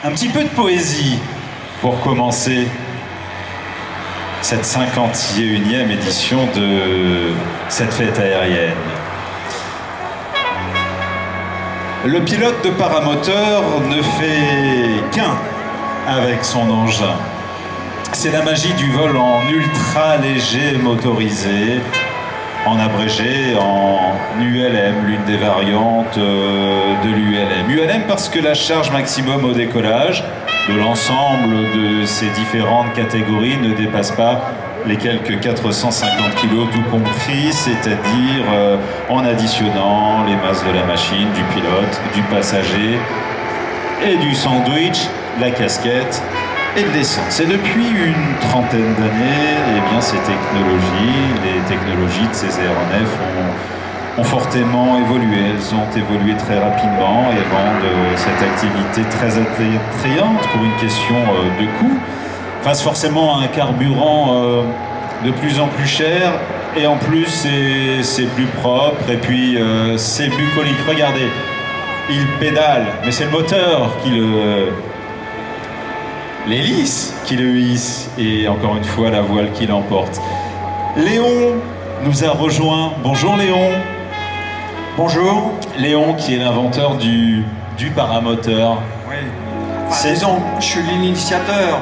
Un petit peu de poésie pour commencer cette 51e édition de cette fête aérienne. Le pilote de paramoteur ne fait qu'un avec son engin. C'est la magie du vol en ultra léger motorisé, en abrégé, en ULM, l'une des variantes de l'ULM. ULM parce que la charge maximum au décollage de l'ensemble de ces différentes catégories ne dépasse pas les quelques 450 kg tout compris, c'est-à-dire en additionnant les masses de la machine, du pilote, du passager et du sandwich, la casquette et de l'essence. Et depuis une trentaine d'années, eh bien, ces technologies, les technologies de ces aéronefs ont fortement évolué. Elles ont évolué très rapidement et rendent cette activité très attrayante pour une question de coût, face forcément à un carburant de plus en plus cher, et en plus c'est plus propre, et puis c'est bucolique. Regardez, il pédale, mais c'est le moteur qui l'hélice qui le hisse, et encore une fois la voile qui l'emporte. Léon nous a rejoint. Bonjour Léon. Bonjour. Léon qui est l'inventeur du paramoteur. Oui. Enfin, disons, je suis l'initiateur.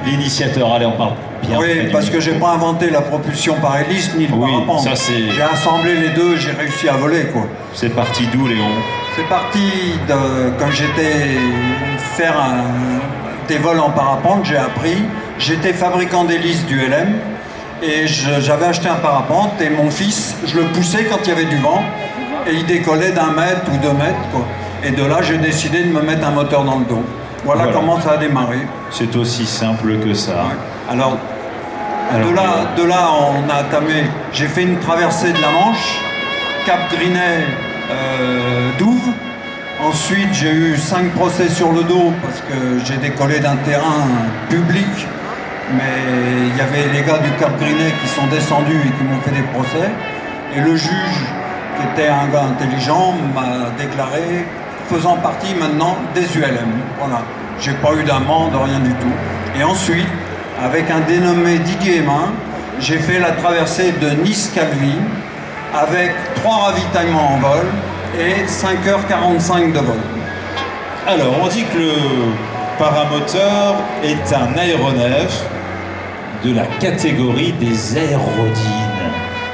L'initiateur, allez, on parle bien. Oui, parce que j'ai pas inventé la propulsion par hélice ni le parapente. Ça c'est... J'ai assemblé les deux, j'ai réussi à voler, quoi. C'est parti d'où, Léon? C'est parti de quand j'étais faire des vols en parapente, j'ai appris. J'étais fabricant d'hélices du LM et j'avais acheté un parapente, et mon fils, je le poussais quand il y avait du vent et il décollait d'1 mètre ou 2 mètres, quoi. Et de là, j'ai décidé de me mettre un moteur dans le dos. Voilà comment ça a démarré. C'est aussi simple que ça. Ouais. Alors de là, on a entamé. J'ai fait une traversée de la Manche, Cap Grinet, Douves. Ensuite, j'ai eu 5 procès sur le dos parce que j'ai décollé d'un terrain public. Mais il y avait les gars du Cap Grinet qui sont descendus et qui m'ont fait des procès. Et le juge, qui était un gars intelligent, m'a déclaré faisant partie maintenant des ULM. Voilà. J'ai pas eu d'amende, rien du tout. Et ensuite, avec un dénommé Didier Hémin, j'ai fait la traversée de Nice-Calvi avec 3 ravitaillements en vol et 5h45 de vol. Alors, on dit que le paramoteur est un aéronef de la catégorie des aérodines.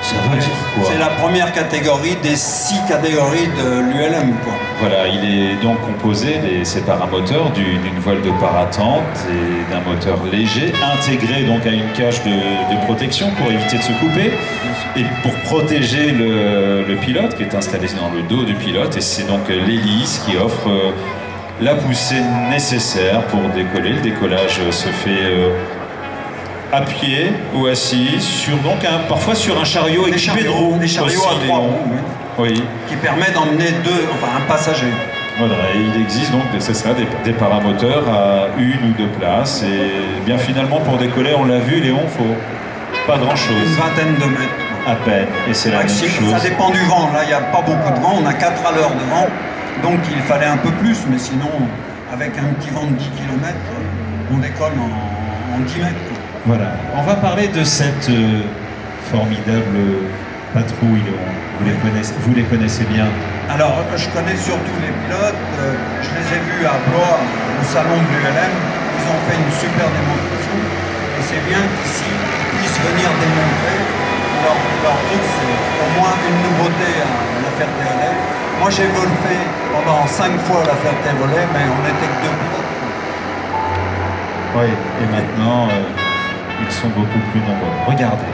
Ça veut dire quoi? C'est la première catégorie des 6 catégories de l'ULM, quoi. Voilà, il est donc composé, ces paramoteurs, d'une voile de paratente et d'un moteur léger, intégré donc à une cage de protection pour éviter de se couper, et pour protéger le pilote qui est installé dans le dos du pilote, et c'est donc l'hélice qui offre la poussée nécessaire pour décoller. Le décollage se fait à pied ou assis, parfois sur un chariot équipé de roues. Des chariots à 3 roues, oui. Qui permet d'emmener un passager. Voilà, et il existe donc des paramoteurs à 1 ou 2 places. Et bien finalement, pour décoller, on l'a vu, Léon, faut pas grand-chose. Une vingtaine de mètres. À peine, et c'est la même chose. Ça dépend du vent. Là, il n'y a pas beaucoup de vent. On a 4 à l'heure de vent. Donc il fallait un peu plus, mais sinon, avec un petit vent de 10 km, on décolle en 10 mètres. Voilà. On va parler de cette formidable patrouille. Vous les connaissez bien. Alors, je connais surtout les pilotes. Je les ai vus à Blois, au salon de l'ULM. Ils ont fait une super démonstration. Et c'est bien qu'ici, ils puissent venir démontrer. Leur truc, c'est au moins une nouveauté à la Ferté-Alais. Moi, j'ai golfé pendant 5 fois la Ferté-Volet, mais on n'était que 2 pilotes. Oui, et maintenant... ils sont beaucoup plus nombreux. Regardez.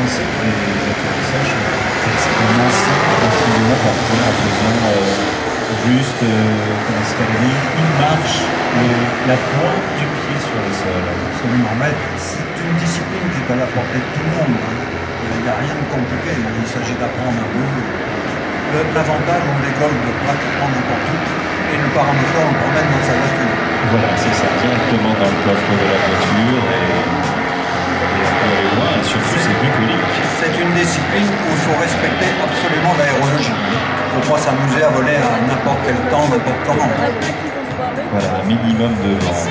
pensez que les atterrissages sont extrêmement simples à ce niveau-là, parfois en faisant juste une marche, la pointe du pied sur le sol. Absolument. Mais c'est une discipline qui est à la portée de tout le monde. Il n'y a rien de compliqué. Il s'agit d'apprendre un peu. L'avantage, on dégole de pratiquement n'importe où. Et le paramoteur, on le promène dans sa voiture. Voilà, c'est ça, directement dans le coffre de la voiture et on peut aller loin, et surtout c'est bucolique. C'est une discipline où il faut respecter absolument l'aérologie. Il ne faut pas s'amuser à voler à n'importe quel temps, n'importe comment. Voilà, un minimum de vent.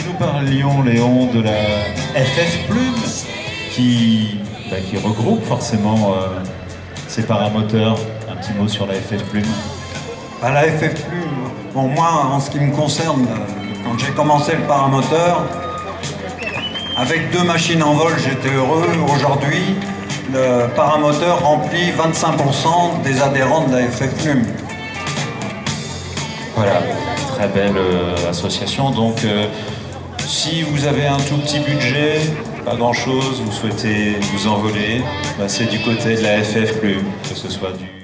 Nous parlions, Léon, de la FF Plume qui regroupe forcément ces paramoteurs. Un petit mot sur la FF Plume. La FF Plume, bon, moi, en ce qui me concerne, quand j'ai commencé le paramoteur, avec 2 machines en vol, j'étais heureux. Aujourd'hui, le paramoteur remplit 25% des adhérents de la FF Plume. Voilà, très belle association. Donc, si vous avez un tout petit budget, pas grand chose, vous souhaitez vous envoler, c'est du côté de la FF Plume, que ce soit du